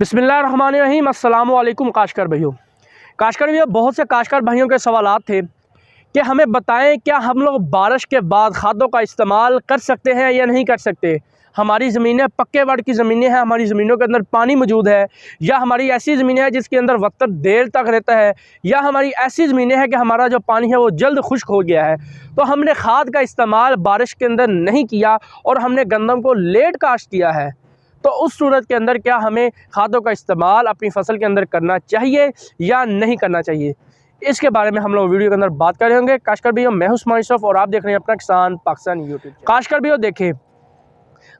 बिस्मिल्लाहिर्रहमानिर्रहीम। अस्सलाम वालेकुम काश्तकार भाइयों। बहुत से काश्तकार भाइयों के सवालात थे कि हमें बताएं क्या हम लोग बारिश के बाद खादों का इस्तेमाल कर सकते हैं या नहीं कर सकते। हमारी ज़मीनें पक्के वट की ज़मीनें हैं, हमारी ज़मीनों के अंदर पानी मौजूद है, या हमारी ऐसी ज़मीनें हैं जिसके अंदर वक्त देर तक रहता है, या हमारी ऐसी ज़मीनें हैं कि हमारा जो पानी है वो जल्द खुश्क हो गया है। तो हमने खाद का इस्तेमाल बारिश के अंदर नहीं किया और हमने गंदम को लेट काश्त किया है, तो उस सूरत के अंदर क्या हमें खादों का इस्तेमाल अपनी फसल के अंदर करना चाहिए या नहीं करना चाहिए, इसके बारे में हम लोग वीडियो के अंदर बात कर रहे होंगे। काश्तकार भैया, मैं हूं उस्मान यूसुफ और आप देख रहे हैं अपना किसान पाकिस्तान यूट्यूब। काश्तकार भैया देखें,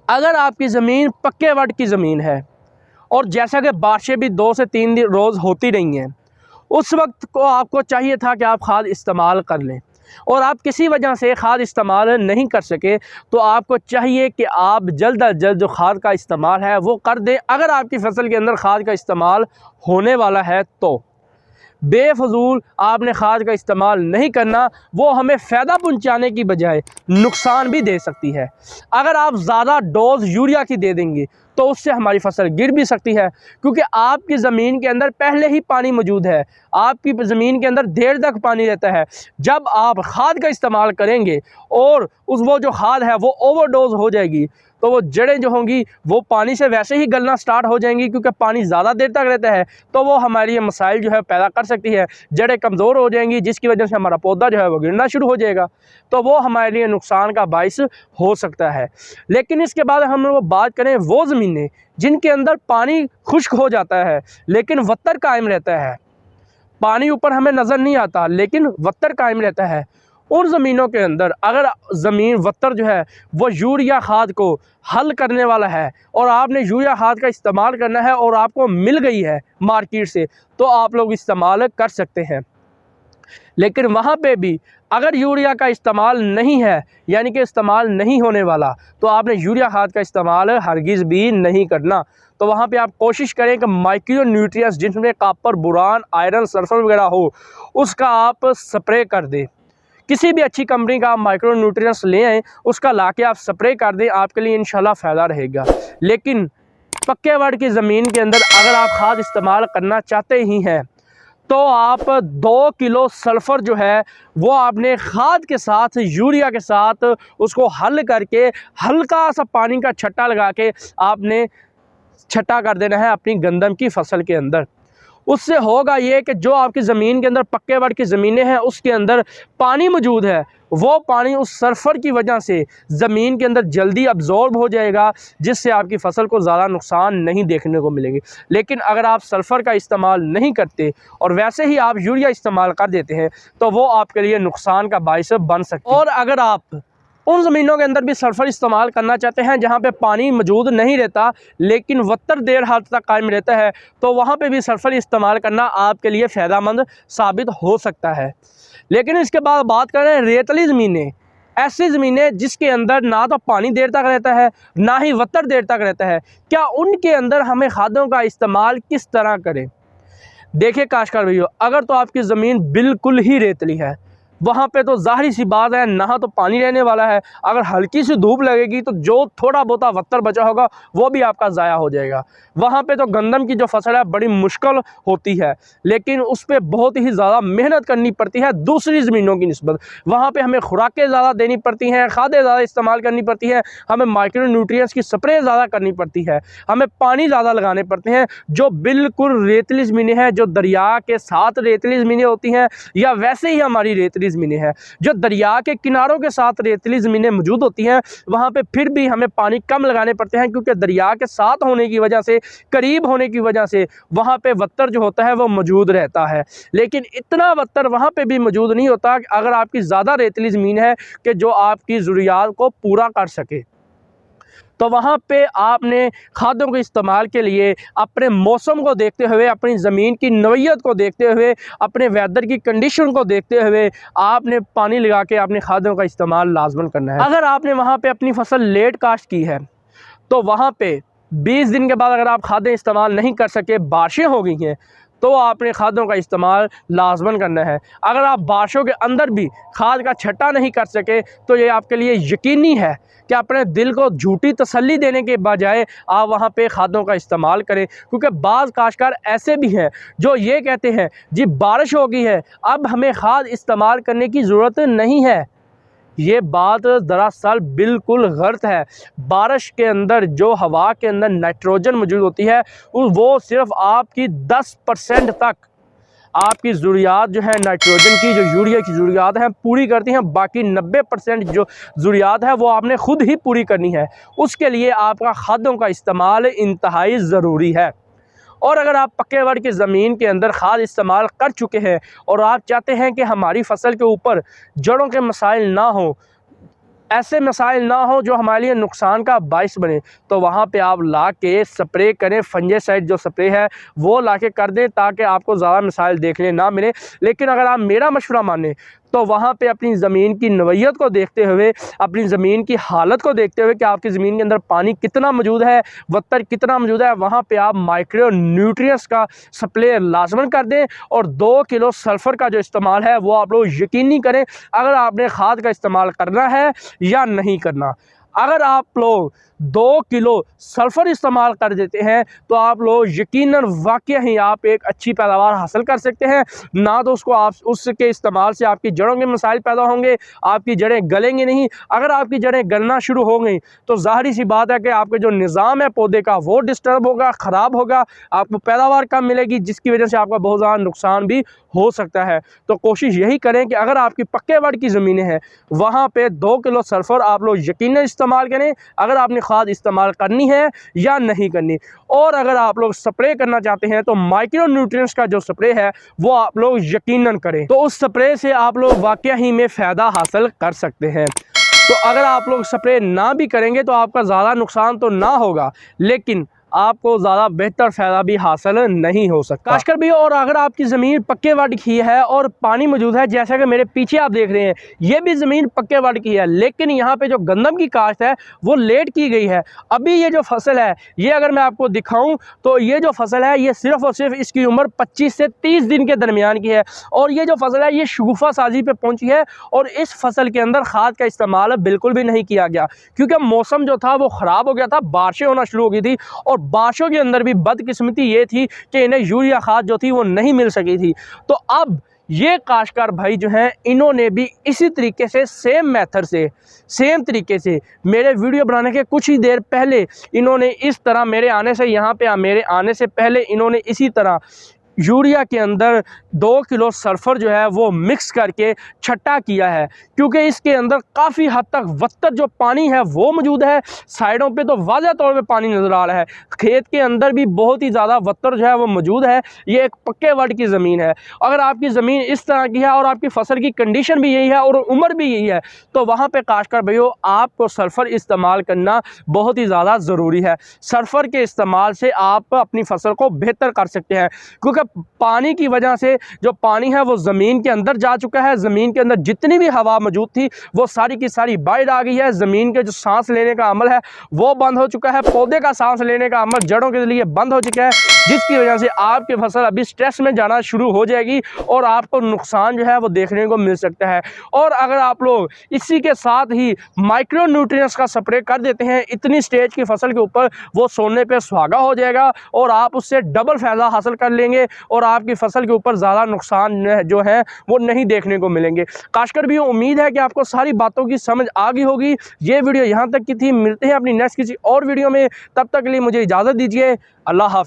अगर आपकी ज़मीन पक्के वट की ज़मीन है और जैसा कि बारिशें भी 2 से 3 रोज़ होती रही हैं, उस वक्त को आपको चाहिए था कि आप खाद इस्तेमाल कर लें और आप किसी वजह से खाद इस्तेमाल नहीं कर सके, तो आपको चाहिए कि आप जल्द अज जल्द जो खाद का इस्तेमाल है वो कर दें। अगर आपकी फसल के अंदर खाद का इस्तेमाल होने वाला है तो बेफजूल आपने खाद का इस्तेमाल नहीं करना, वो हमें फ़ायदा पहुंचाने की बजाय नुकसान भी दे सकती है। अगर आप ज़्यादा डोज यूरिया की दे देंगे तो उससे हमारी फसल गिर भी सकती है, क्योंकि आपकी ज़मीन के अंदर पहले ही पानी मौजूद है, आपकी ज़मीन के अंदर देर तक पानी रहता है। जब आप खाद का इस्तेमाल करेंगे और वो जो खाद है वो ओवरडोज हो जाएगी, तो वो जड़ें जो होंगी वो पानी से वैसे ही गलना स्टार्ट हो जाएंगी, क्योंकि पानी ज़्यादा देर तक रहता है, तो वो हमारी मसाइल जो है पैदा कर सकती है। जड़ें कमज़ोर हो जाएंगी, जिसकी वजह से हमारा पौधा जो है वो गिरना शुरू हो जाएगा, तो वो हमारे लिए नुकसान का बाइस हो सकता है। लेकिन इसके बाद हम लोग बात करें वो ज़मीनें जिनके अंदर पानी खुश्क हो जाता है लेकिन वत्तर कायम रहता है, पानी ऊपर हमें नज़र नहीं आता लेकिन वत्तर कायम रहता है, उन ज़मीनों के अंदर अगर ज़मीन वत्तर जो है वो यूरिया खाद को हल करने वाला है और आपने यूरिया खाद का इस्तेमाल करना है और आपको मिल गई है मार्केट से, तो आप लोग इस्तेमाल कर सकते हैं। लेकिन वहाँ पे भी अगर यूरिया का इस्तेमाल नहीं है, यानी कि इस्तेमाल नहीं होने वाला, तो आपने यूरिया खाद का इस्तेमाल हरगिज़ भी नहीं करना। तो वहाँ पे आप कोशिश करें कि माइक्रो न्यूट्रिएंट्स जिसमें कॉपर, बोरान, आयरन, सल्फर वगैरह हो, उसका आप स्प्रे कर दें। किसी भी अच्छी कंपनी का आप माइक्रो न्यूट्रिएंट्स ले आएँ, उसका लाके आप स्प्रे कर दें, आपके लिए इंशाल्लाह फ़ायदा रहेगा। लेकिन पक्के वट की ज़मीन के अंदर अगर आप खाद इस्तेमाल करना चाहते ही हैं, तो आप 2 किलो सल्फ़र जो है वो आपने खाद के साथ, यूरिया के साथ उसको हल करके हल्का सा पानी का छट्टा लगा के आपने छट्टा कर देना है अपनी गंदम की फसल के अंदर। उससे होगा ये कि जो आपकी ज़मीन के अंदर पक्के वट की ज़मीनें हैं उसके अंदर पानी मौजूद है, वो पानी उस सल्फ़र की वजह से ज़मीन के अंदर जल्दी अब्ज़ॉर्ब हो जाएगा, जिससे आपकी फ़सल को ज़्यादा नुकसान नहीं देखने को मिलेंगे। लेकिन अगर आप सल्फ़र का इस्तेमाल नहीं करते और वैसे ही आप यूरिया इस्तेमाल कर देते हैं, तो वो आपके लिए नुकसान का बाइस बन सकता है। और अगर आप उन ज़मीनों के अंदर भी सल्फ़र इस्तेमाल करना चाहते हैं जहाँ पे पानी मौजूद नहीं रहता लेकिन वत्तर देर हाथ तक कायम रहता है, तो वहाँ पे भी सल्फ़र इस्तेमाल करना आपके लिए फ़ायदेमंद साबित हो सकता है। लेकिन इसके बाद बात करें रेतली ज़मीनें, ऐसी ज़मीनें जिसके अंदर ना तो पानी देर तक रहता है ना ही वत्तर देर तक रहता है, क्या उनके अंदर हमें खादों का इस्तेमाल किस तरह करें। देखिए काश्तकार भैया, अगर तो आपकी ज़मीन बिल्कुल ही रेतली है, वहाँ पे तो ज़ाहिर सी बात है ना तो पानी रहने वाला है, अगर हल्की सी धूप लगेगी तो जो थोड़ा बहुत वत्तर बचा होगा वो भी आपका ज़ाया हो जाएगा। वहाँ पे तो गंदम की जो फसल है बड़ी मुश्किल होती है, लेकिन उस पर बहुत ही ज़्यादा मेहनत करनी पड़ती है दूसरी ज़मीनों की निस्बत। वहाँ पे हमें खुराकें ज़्यादा देनी पड़ती हैं, खादें ज़्यादा इस्तेमाल करनी पड़ती है, हमें माइक्रो न्यूट्रिएंट्स की स्प्रे ज़्यादा करनी पड़ती है, हमें पानी ज़्यादा लगाने पड़ते हैं। जो बिल्कुल रेतली ज़मीनें हैं, जो दरिया के साथ रेतली ज़मीनें होती हैं, या वैसे ही हमारी रेतली ज़मीनें हैं जो दरिया के किनारों के साथ रेतली ज़मीनें मौजूद होती हैं, वहाँ पे फिर भी हमें पानी कम लगाने पड़ते हैं, क्योंकि दरिया के साथ होने की वजह से, करीब होने की वजह से वहाँ पे वत्तर जो होता है वो मौजूद रहता है। लेकिन इतना वत्तर वहाँ पे भी मौजूद नहीं होता अगर आपकी ज़्यादा रेतली ज़मीन है कि जो आपकी ज़रूरियात को पूरा कर सके। तो वहाँ पे आपने खादों के इस्तेमाल के लिए अपने मौसम को देखते हुए, अपनी ज़मीन की नौइयत को देखते हुए, अपने वेदर की कंडीशन को देखते हुए आपने पानी लगा के अपने खादों का इस्तेमाल लाजमन करना है। अगर आपने वहाँ पे अपनी फसल लेट काश्त की है, तो वहाँ पे 20 दिन के बाद अगर आप खादें इस्तेमाल नहीं कर सके, बारिशें हो गई हैं, तो आपने खादों का इस्तेमाल लाजमन करना है। अगर आप बारिशों के अंदर भी खाद का छट्टा नहीं कर सके तो ये आपके लिए यकीनी है कि अपने दिल को झूठी तसल्ली देने के बजाय आप वहाँ पे खादों का इस्तेमाल करें, क्योंकि बाज़ काश्तकार ऐसे भी हैं जो ये कहते हैं जी बारिश हो गई है अब हमें खाद इस्तेमाल करने की ज़रूरत नहीं है। ये बात दरअसल बिल्कुल गलत है। बारिश के अंदर जो हवा के अंदर नाइट्रोजन मौजूद होती है वो सिर्फ आपकी 10% तक आपकी ज़रूरियात जो है नाइट्रोजन की, जो यूरिया की ज़रूरियात हैं पूरी करती हैं। बाकी 90% जो ज़रूरियात है वो आपने ख़ुद ही पूरी करनी है। उसके लिए आपका खादों का इस्तेमाल इंतहाई ज़रूरी है। और अगर आप पक्के वर्ग की ज़मीन के अंदर खाद इस्तेमाल कर चुके हैं और आप चाहते हैं कि हमारी फसल के ऊपर जड़ों के मसाइल ना हो, ऐसे मसाइल ना हो जो हमारे लिए नुकसान का बाइस बने, तो वहाँ पे आप ला के स्प्रे करें। फंजीसाइड जो स्प्रे है वो ला के कर दें ताकि आपको ज़्यादा मसाइल देखने ना मिले। लेकिन अगर आप मेरा मशवरा मानें तो वहाँ पे अपनी ज़मीन की नौइयत को देखते हुए, अपनी ज़मीन की हालत को देखते हुए कि आपकी ज़मीन के अंदर पानी कितना मौजूद है, वत्तर कितना मौजूद है, वहाँ पे आप माइक्रो न्यूट्रिएंट्स का स्प्रे लाजमन कर दें। और 2 किलो सल्फ़र का जो इस्तेमाल है वो आप लोग यकीनी करें अगर आपने खाद का इस्तेमाल करना है या नहीं करना। अगर आप लोग 2 किलो सल्फ़र इस्तेमाल कर देते हैं तो आप लोग यकीनन वाकई ही आप एक अच्छी पैदावार हासिल कर सकते हैं। ना तो उसके इस्तेमाल से आपकी जड़ों के मसाइल पैदा होंगे, आपकी जड़ें गलेंगी नहीं। अगर आपकी जड़ें गलना शुरू हो गई तो ज़ाहिर सी बात है कि आपके जो निज़ाम है पौधे का वो डिस्टर्ब होगा, ख़राब होगा, आपको पैदावार कम मिलेगी, जिसकी वजह से आपका बहुत ज़्यादा नुकसान भी हो सकता है। तो कोशिश यही करें कि अगर आपकी पक्के वर्ग की ज़मीनें हैं वहाँ पे 2 किलो सल्फ़र आप लोग यकीनन इस्तेमाल करें अगर आपने खाद इस्तेमाल करनी है या नहीं करनी। और अगर आप लोग स्प्रे करना चाहते हैं तो माइक्रो न्यूट्रिएंट्स का जो स्प्रे है वो आप लोग यकीनन करें, तो उस स्प्रे से आप लोग वाकई ही में फ़ायदा हासिल कर सकते हैं। तो अगर आप लोग स्प्रे ना भी करेंगे तो आपका ज़्यादा नुकसान तो ना होगा, लेकिन आपको ज़्यादा बेहतर फ़ायदा भी हासिल नहीं हो सकता। काश्तकार भी, और अगर आपकी ज़मीन पक्के वर्ग की है और पानी मौजूद है, जैसा कि मेरे पीछे आप देख रहे हैं ये भी ज़मीन पक्के वर्ग की है, लेकिन यहाँ पे जो गंदम की काश्त है वो लेट की गई है। अभी ये जो फसल है ये अगर मैं आपको दिखाऊँ तो ये जो फसल है ये सिर्फ़ और सिर्फ इसकी उम्र 25 से 30 दिन के दरमियान की है। और ये जो फसल है ये शगुफ़ा साजी पे पहुँची है और इस फसल के अंदर खाद का इस्तेमाल बिल्कुल भी नहीं किया गया, क्योंकि मौसम जो था वो ख़राब हो गया था, बारिशें होना शुरू हो गई थी। और बारिशों के अंदर भी बदकिस्मती ये थी कि इन्हें यूरिया खाद जो थी वो नहीं मिल सकी थी। तो अब ये काश्तकार भाई जो हैं इन्होंने भी इसी तरीके से सेम मेथड से, सेम तरीके से मेरे वीडियो बनाने के कुछ ही देर पहले इन्होंने इस तरह मेरे आने से पहले इन्होंने इसी तरह यूरिया के अंदर 2 किलो सल्फ़र जो है वो मिक्स करके छट्टा किया है, क्योंकि इसके अंदर काफ़ी हद तक वत्तर जो पानी है वो मौजूद है। साइडों पे तो वाज़ह तौर पे पानी नज़र आ रहा है, खेत के अंदर भी बहुत ही ज़्यादा वत्तर जो है वो मौजूद है। ये एक पक्के वर्ग की ज़मीन है। अगर आपकी ज़मीन इस तरह की है और आपकी फसल की कंडीशन भी यही है और उम्र भी यही है तो वहाँ पर काश्तकार भाइयों आपको सल्फ़र इस्तेमाल करना बहुत ही ज़्यादा ज़रूरी है। सल्फ़र के इस्तेमाल से आप अपनी फसल को बेहतर कर सकते हैं, क्योंकि पानी की वजह से जो पानी है वो ज़मीन के अंदर जा चुका है। ज़मीन के अंदर जितनी भी हवा मौजूद थी वो सारी की सारी बाहर आ गई है। ज़मीन के जो सांस लेने का अमल है वो बंद हो चुका है। पौधे का सांस लेने का अमल जड़ों के लिए बंद हो चुका है, जिसकी वजह से आपकी फसल अभी स्ट्रेस में जाना शुरू हो जाएगी और आपको नुकसान जो है वो देखने को मिल सकता है। और अगर आप लोग इसी के साथ ही माइक्रो न्यूट्रिएंट्स का स्प्रे कर देते हैं इतनी स्टेज की फसल के ऊपर, वो सोने पे सुहागा हो जाएगा और आप उससे डबल फ़ायदा हासिल कर लेंगे और आपकी फसल के ऊपर ज़्यादा नुकसान जो है वो नहीं देखने को मिलेंगे। काश्तकार भी उम्मीद है कि आपको सारी बातों की समझ आ गई होगी। ये वीडियो यहाँ तक की थी, मिलते हैं अपनी नेक्स्ट किसी और वीडियो में, तब तक के लिए मुझे इजाज़त दीजिए। अल्लाह हाफ़िज़।